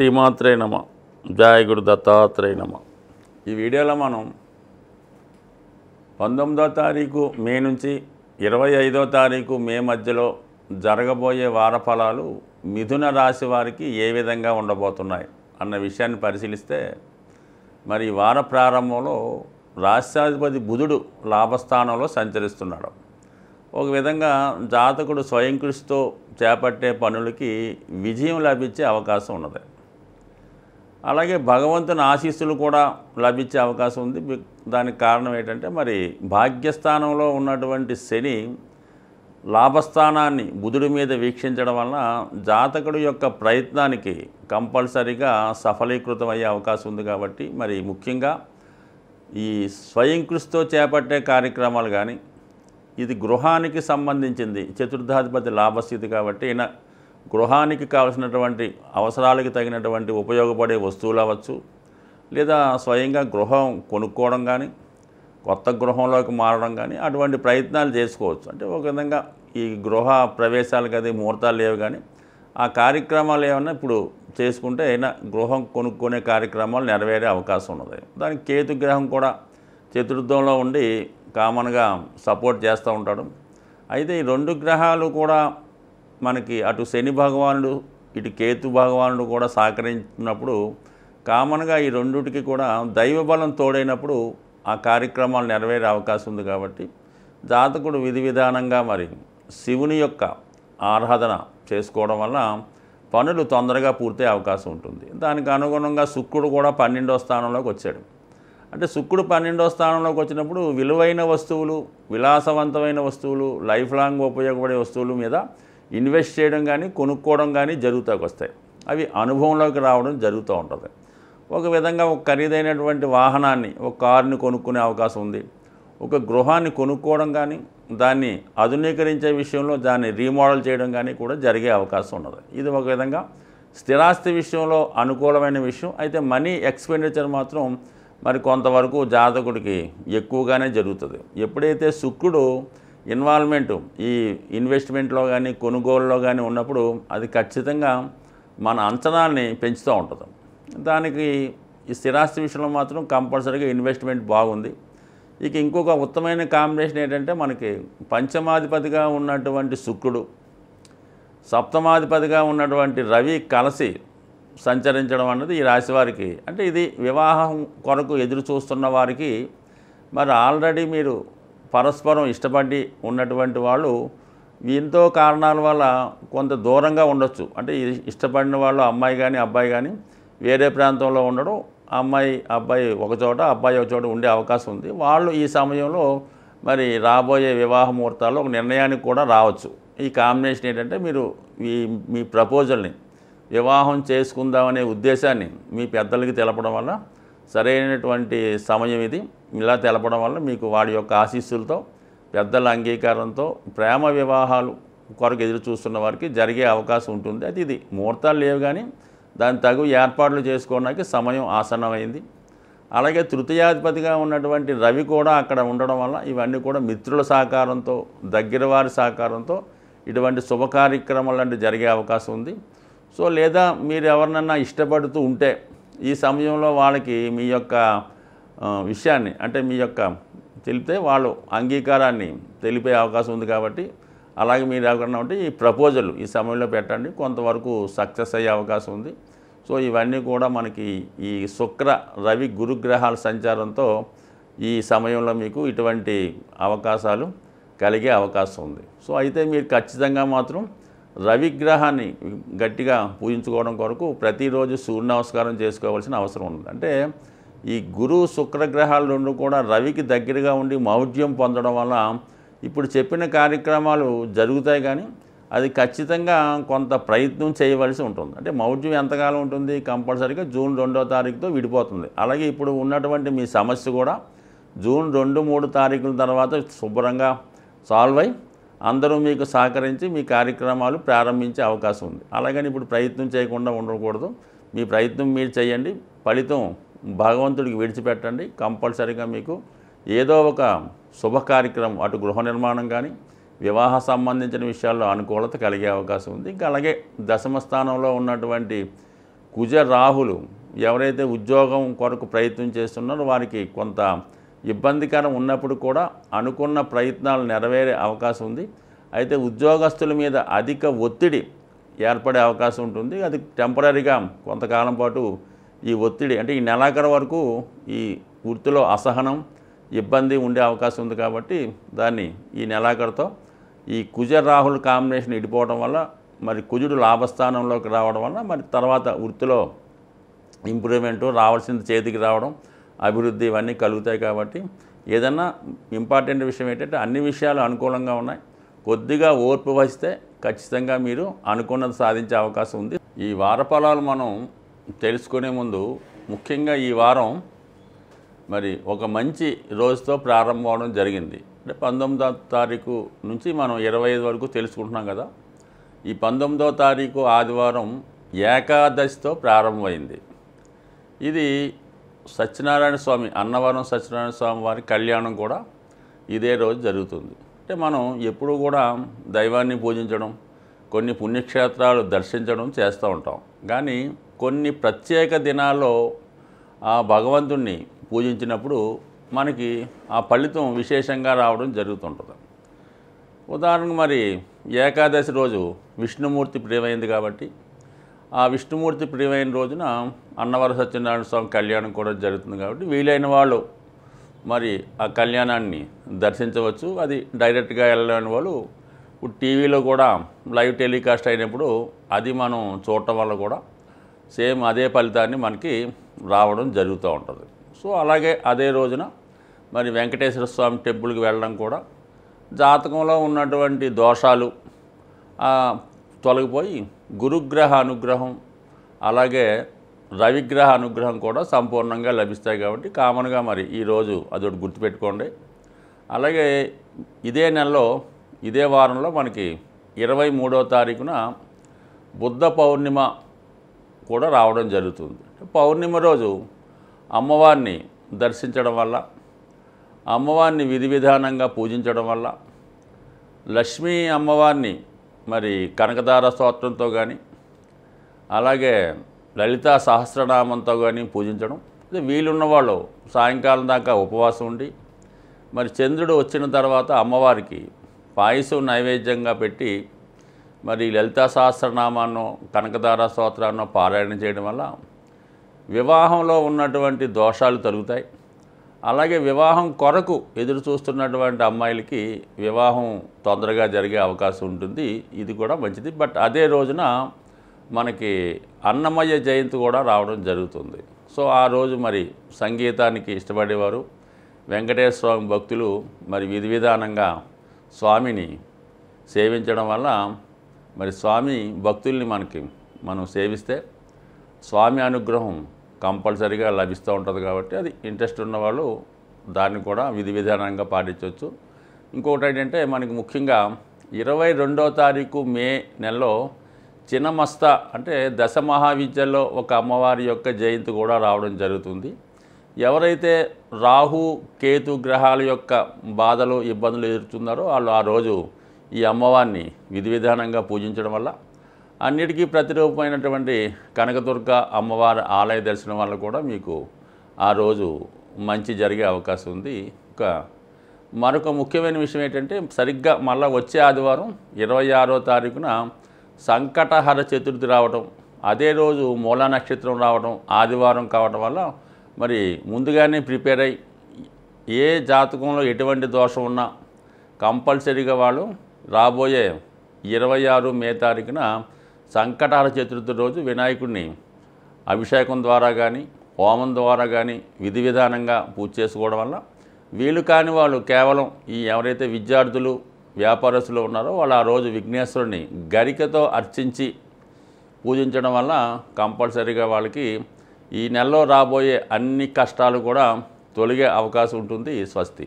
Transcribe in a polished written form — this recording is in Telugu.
శ్రీమాత్రే నమ. జయ గురు దత్తాత్రేయ నమ. ఈ వీడియోలో మనం 19వ తారీఖు మే నుంచి 25వ తారీఖు మే మధ్యలో జరగబోయే వార ఫలాలు మిథున రాశి వారికి ఏ విధంగా ఉండబోతున్నాయి అన్న విషయాన్ని పరిశీలిస్తే, మరి ఈ వార ప్రారంభంలో రాష్ట్రాధిపతి బుధుడు లాభస్థానంలో సంచరిస్తున్నాడు. ఒక విధంగా జాతకుడు స్వయం కృషితో చేపట్టే పనులకి విజయం లభించే అవకాశం ఉన్నది. అలాగే భగవంతుని ఆశీస్సులు కూడా లభించే అవకాశం ఉంది. దానికి కారణం ఏంటంటే, మరి భాగ్యస్థానంలో ఉన్నటువంటి శని లాభస్థానాన్ని బుధుడి మీద వీక్షించడం వలన జాతకుడు యొక్క ప్రయత్నానికి కంపల్సరీగా సఫలీకృతం అయ్యే అవకాశం ఉంది. కాబట్టి మరి ముఖ్యంగా ఈ స్వయం కృషితో చేపట్టే కార్యక్రమాలు కానీ, ఇది గృహానికి సంబంధించింది, చతుర్థాధిపతి లాభస్థితి కాబట్టి ఈయన గృహానికి కావలసినటువంటి అవసరాలకు తగినటువంటి ఉపయోగపడే వస్తువులు అవ్వచ్చు, లేదా స్వయంగా గృహం కొనుక్కోవడం కానీ, కొత్త గృహంలోకి మారడం కానీ అటువంటి ప్రయత్నాలు చేసుకోవచ్చు. అంటే ఒక విధంగా ఈ గృహ ప్రవేశాలకు అది ముహూర్తాలు లేవు, కానీ ఆ కార్యక్రమాలు ఏమన్నా ఇప్పుడు చేసుకుంటే అయినా గృహం కొనుక్కునే కార్యక్రమాలు నెరవేరే అవకాశం ఉన్నది. దానికి కేతు గ్రహం కూడా చతుర్థంలో ఉండి కామన్గా సపోర్ట్ చేస్తూ ఉంటాడు. అయితే ఈ రెండు గ్రహాలు కూడా మనకి అటు శని భగవానుడు ఇటు కేతు భగవానుడు కూడా సహకరించినప్పుడు కామన్గా ఈ రెండుటికి కూడా దైవబలం తోడైనప్పుడు ఆ కార్యక్రమాలు నెరవేరే అవకాశం ఉంది. కాబట్టి జాతకుడు విధి విధానంగా మరి శివుని యొక్క ఆరాధన చేసుకోవడం వల్ల పనులు తొందరగా పూర్తయ్యే అవకాశం ఉంటుంది. దానికి అనుగుణంగా శుక్రుడు కూడా 12వ స్థానంలోకి వచ్చాడు. అంటే శుక్రుడు 12వ స్థానంలోకి వచ్చినప్పుడు విలువైన వస్తువులు, విలాసవంతమైన వస్తువులు, లైఫ్ లాంగ్ ఉపయోగపడే వస్తువుల మీద ఇన్వెస్ట్ చేయడం కానీ కొనుక్కోవడం కానీ జరుగుతాకు వస్తాయి. అవి అనుభవంలోకి రావడం జరుగుతూ ఉంటుంది. ఒక విధంగా ఒక ఖరీదైనటువంటి వాహనాన్ని, ఒక కారుని కొనుక్కునే అవకాశం ఉంది. ఒక గృహాన్ని కొనుక్కోవడం కానీ, దాన్ని ఆధునీకరించే విషయంలో దాన్ని రీమోడల్ చేయడం కానీ కూడా జరిగే అవకాశం ఉన్నది. ఇది ఒక విధంగా స్థిరాస్తి విషయంలో అనుకూలమైన విషయం. అయితే మనీ ఎక్స్పెండిచర్ మాత్రం మరి కొంతవరకు జాతకుడికి ఎక్కువగానే జరుగుతుంది. ఎప్పుడైతే శుక్రుడు ఇన్వాల్వ్మెంటు ఈ ఇన్వెస్ట్మెంట్లో కానీ కొనుగోలులో కానీ ఉన్నప్పుడు అది ఖచ్చితంగా మన అంచనాల్ని పెంచుతూ ఉంటుంది. దానికి ఈ స్థిరాస్తి విషయంలో మాత్రం కంపల్సరీగా ఇన్వెస్ట్మెంట్ బాగుంది. ఇక ఇంకొక ఉత్తమమైన కాంబినేషన్ ఏంటంటే, మనకి పంచమాధిపతిగా ఉన్నటువంటి శుక్రుడు, సప్తమాధిపతిగా ఉన్నటువంటి రవి కలిసి సంచరించడం అన్నది ఈ రాశి వారికి, అంటే ఇది వివాహం కొరకు ఎదురు చూస్తున్న వారికి, మరి ఆల్రెడీ మీరు పరస్పరం ఇష్టపడి ఉన్నటువంటి వాళ్ళు ఎంతో కారణాల వల్ల కొంత దూరంగా ఉండొచ్చు. అంటే ఇష్టపడిన వాళ్ళు అమ్మాయి కానీ అబ్బాయి కానీ వేరే ప్రాంతంలో ఉండడం, అమ్మాయి అబ్బాయి ఒక చోట అబ్బాయి ఒక చోట ఉండే అవకాశం ఉంది. వాళ్ళు ఈ సమయంలో మరి రాబోయే వివాహ ముహూర్తాల్లో ఒక నిర్ణయానికి కూడా రావచ్చు. ఈ కాంబినేషన్ ఏంటంటే, మీరు మీ ప్రపోజల్ని వివాహం చేసుకుందామనే ఉద్దేశాన్ని మీ పెద్దలకి తెలపడం వల్ల సరైనటువంటి సమయం ఇది. ఇలా తెలపడం వల్ల మీకు వాడి యొక్క ఆశీస్సులతో, పెద్దల అంగీకారంతో ప్రేమ వివాహాలు కొరకు ఎదురు చూస్తున్న వారికి జరిగే అవకాశం ఉంటుంది. అయితే ఇది ముహూర్తాలు లేవు, కానీ దాని తగు ఏర్పాట్లు చేసుకోవడానికి సమయం ఆసన్నమైంది. అలాగే తృతీయాధిపతిగా ఉన్నటువంటి రవి కూడా అక్కడ ఉండడం వల్ల ఇవన్నీ కూడా మిత్రుల సహకారంతో, దగ్గర వారి సహకారంతో ఇటువంటి శుభ కార్యక్రమాలు లాంటివి జరిగే అవకాశం ఉంది. సో లేదా మీరు ఎవరినన్నా ఇష్టపడుతూ ఉంటే ఈ సమయంలో వాళ్ళకి మీ యొక్క విషయాన్ని, అంటే మీ యొక్క తెలిపితే వాళ్ళు అంగీకారాన్ని తెలిపే అవకాశం ఉంది. కాబట్టి అలాగే మీరు ఎవరన్నా ఉంటే ఈ ప్రపోజల్ ఈ సమయంలో పెట్టండి, కొంతవరకు సక్సెస్ అయ్యే అవకాశం ఉంది. సో ఇవన్నీ కూడా మనకి ఈ శుక్ర రవి గురుగ్రహాల సంచారంతో ఈ సమయంలో మీకు ఇటువంటి అవకాశాలు కలిగే అవకాశం ఉంది. సో అయితే మీరు ఖచ్చితంగా మాత్రం రవిగ్రహాన్ని గట్టిగా పూజించుకోవడం కొరకు ప్రతిరోజు సూర్య నమస్కారం చేసుకోవాల్సిన అవసరం ఉంది. అంటే ఈ గురు శుక్రగ్రహాలు రెండు కూడా రవికి దగ్గరగా ఉండి మౌఢ్యం పొందడం వల్ల ఇప్పుడు చెప్పిన కార్యక్రమాలు జరుగుతాయి, కానీ అది ఖచ్చితంగా కొంత ప్రయత్నం చేయవలసి ఉంటుంది. అంటే మౌఢ్యం ఎంతకాలం ఉంటుంది? కంపల్సరీగా జూన్ 2వ తారీఖుతో విడిపోతుంది. అలాగే ఇప్పుడు ఉన్నటువంటి మీ సమస్య కూడా జూన్ 2, 3 తారీఖుల తర్వాత శుభ్రంగా సాల్వ్ అయి అందరూ మీకు సహకరించి మీ కార్యక్రమాలు ప్రారంభించే అవకాశం ఉంది. అలాగని ఇప్పుడు ప్రయత్నం చేయకుండా ఉండకూడదు. మీ ప్రయత్నం మీరు చేయండి, ఫలితం భగవంతుడికి విడిచిపెట్టండి. కంపల్సరీగా మీకు ఏదో ఒక శుభ కార్యక్రమం, అటు గృహ నిర్మాణం కానీ వివాహ సంబంధించిన విషయాల్లో అనుకూలత కలిగే అవకాశం ఉంది. ఇంకా అలాగే దశమ స్థానంలో ఉన్నటువంటి కుజ రాహులు ఎవరైతే ఉద్యోగం కొరకు ప్రయత్నం చేస్తున్నారో వారికి కొంత ఇబ్బందికరం ఉన్నప్పుడు కూడా అనుకున్న ప్రయత్నాలు నెరవేరే అవకాశం ఉంది. అయితే ఉద్యోగస్తుల మీద అధిక ఒత్తిడి ఏర్పడే అవకాశం ఉంటుంది. అది టెంపరీగా కొంతకాలం పాటు ఈ ఒత్తిడి అంటే ఈ నెలాఖరు వరకు ఈ వృత్తిలో అసహనం ఇబ్బంది ఉండే అవకాశం ఉంది. కాబట్టి దాన్ని ఈ నెలాఖరుతో ఈ కుజ రాహుల్ కాంబినేషన్ ఇడిపోవడం వల్ల మరి కుజుడు లాభస్థానంలోకి రావడం వల్ల మరి తర్వాత వృత్తిలో ఇంప్రూవ్మెంటు రావాల్సింది చేతికి రావడం అభివృద్ధి ఇవన్నీ కలుగుతాయి. కాబట్టి ఏదన్నా ఇంపార్టెంట్ విషయం ఏంటంటే అన్ని విషయాలు అనుకూలంగా ఉన్నాయి. కొద్దిగా ఓర్పు వహిస్తే ఖచ్చితంగా మీరు అనుకున్నది సాధించే అవకాశం ఉంది. ఈ వార ఫలాలు మనం తెలుసుకునే ముందు ముఖ్యంగా ఈ వారం మరి ఒక మంచి రోజుతో ప్రారంభం అవడం జరిగింది. అంటే 19వ తారీఖు నుంచి మనం 25 వరకు తెలుసుకుంటున్నాం కదా. ఈ 19వ తారీఖు ఆదివారం ఏకాదశితో ప్రారంభమైంది. ఇది సత్యనారాయణ స్వామి అన్నవరం సత్యనారాయణ స్వామి వారి కళ్యాణం కూడా ఇదే రోజు జరుగుతుంది. అంటే మనం ఎప్పుడూ కూడా దైవాన్ని పూజించడం కొన్ని పుణ్యక్షేత్రాలు దర్శించడం చేస్తూ ఉంటాం. కానీ కొన్ని ప్రత్యేక దినాల్లో ఆ భగవంతుణ్ణి పూజించినప్పుడు మనకి ఆ ఫలితం విశేషంగా రావడం జరుగుతుంటుంది. ఉదాహరణకు మరి ఏకాదశి రోజు విష్ణుమూర్తి ప్రియమైంది కాబట్టి ఆ విష్ణుమూర్తి ప్రియమైన రోజున అన్నవరం సత్యనారాయణ స్వామి కళ్యాణం కూడా జరుగుతుంది. కాబట్టి వీలైన వాళ్ళు మరి ఆ కళ్యాణాన్ని దర్శించవచ్చు. అది డైరెక్ట్గా వెళ్ళలేని వాళ్ళు ఇప్పుడు టీవీలో కూడా లైవ్ టెలికాస్ట్ అయినప్పుడు అది మనం చూడటం వల్ల కూడా సేమ్ అదే ఫలితాన్ని మనకి రావడం జరుగుతూ ఉంటుంది. సో అలాగే అదే రోజున మరి వెంకటేశ్వర స్వామి టెంపుల్కి వెళ్ళడం కూడా జాతకంలో ఉన్నటువంటి దోషాలు తొలగిపోయి గురుగ్రహ అనుగ్రహం అలాగే రవిగ్రహ అనుగ్రహం కూడా సంపూర్ణంగా లభిస్తాయి. కాబట్టి కామన్గా మరి ఈరోజు అదొకటి గుర్తుపెట్టుకోండి. అలాగే ఇదే నెలలో ఇదే వారంలో మనకి 23వ తారీఖున బుద్ధ పౌర్ణిమ కూడా రావడం జరుగుతుంది. పౌర్ణిమ రోజు అమ్మవారిని దర్శించడం వల్ల అమ్మవారిని విధి విధానంగా పూజించడం వల్ల లక్ష్మీ అమ్మవారిని మరి కనకదార స్తోత్రంతో కానీ అలాగే లలితా సహస్రనామంతో కానీ పూజించడం. వీలున్న వాళ్ళు సాయంకాలం దాకా ఉపవాసం ఉండి మరి చంద్రుడు వచ్చిన తర్వాత అమ్మవారికి పాయసం నైవేద్యంగా పెట్టి మరి లలితా సహస్రనామాన్నో కనకదార స్తోత్రాన్నో పారాయణ చేయడం వల్ల వివాహంలో ఉన్నటువంటి దోషాలు తొలగుతాయి. అలాగే వివాహం కొరకు ఎదురు చూస్తున్నటువంటి అమ్మాయిలకి వివాహం తొందరగా జరిగే అవకాశం ఉంటుంది. ఇది కూడా మంచిది. బట్ అదే రోజున మనకి అన్నమయ్య జయంతి కూడా రావడం జరుగుతుంది. సో ఆ రోజు మరి సంగీతానికి ఇష్టపడేవారు వెంకటేశ్వర స్వామి భక్తులు మరి విధి విధానంగా స్వామిని సేవించడం వల్ల మరి స్వామి భక్తుల్ని మనం సేవిస్తే స్వామి అనుగ్రహం కంపల్సరీగా లభిస్తూ ఉంటుంది. కాబట్టి అది ఇంట్రెస్ట్ ఉన్నవాళ్ళు దాన్ని కూడా విధి విధానంగా పాటించవచ్చు. ఇంకొకటి ఏంటంటే మనకి ముఖ్యంగా 22వ తారీఖు మే నెలలో చిన్నమస్త అంటే దశ మహావిద్యల్లో ఒక అమ్మవారి యొక్క జయంతి కూడా రావడం జరుగుతుంది. ఎవరైతే రాహు కేతు గ్రహాల యొక్క బాధలు ఇబ్బందులు ఎదుర్కొన్నారో వాళ్ళు ఆ రోజు ఈ అమ్మవారిని విధి విధానంగా పూజించడం వల్ల అన్నిటికీ ప్రతిరూపమైనటువంటి కనకదుర్గ అమ్మవారి ఆలయ దర్శనం వల్ల కూడా మీకు ఆ రోజు మంచి జరిగే అవకాశం ఉంది. మరొక ముఖ్యమైన విషయం ఏంటంటే సరిగ్గా మళ్ళీ వచ్చే ఆదివారం 26వ తారీఖున సంకటహర చతుర్థి రావడం, అదే రోజు మూలా నక్షత్రం రావడం, ఆదివారం కావడం వల్ల మరి ముందుగానే ప్రిపేర్ అయ్యి ఏ జాతకంలో ఎటువంటి దోషం ఉన్నా కంపల్సరీగా వాళ్ళు రాబోయే 26 మే తారీఖున సంకటహర చతుర్థి రోజు వినాయకుడిని అభిషేకం ద్వారా కానీ హోమం ద్వారా కానీ విధి విధానంగా పూజ చేసుకోవడం వల్ల వీలు కాని వాళ్ళు కేవలం ఈ ఎవరైతే విద్యార్థులు వ్యాపారస్తులు ఉన్నారో వాళ్ళు ఆ రోజు విఘ్నేశ్వరుని గరికతో అర్చించి పూజించడం వల్ల కంపల్సరీగా వాళ్ళకి ఈ నెలలో రాబోయే అన్ని కష్టాలు కూడా తొలగే అవకాశం ఉంటుంది. స్వస్తి.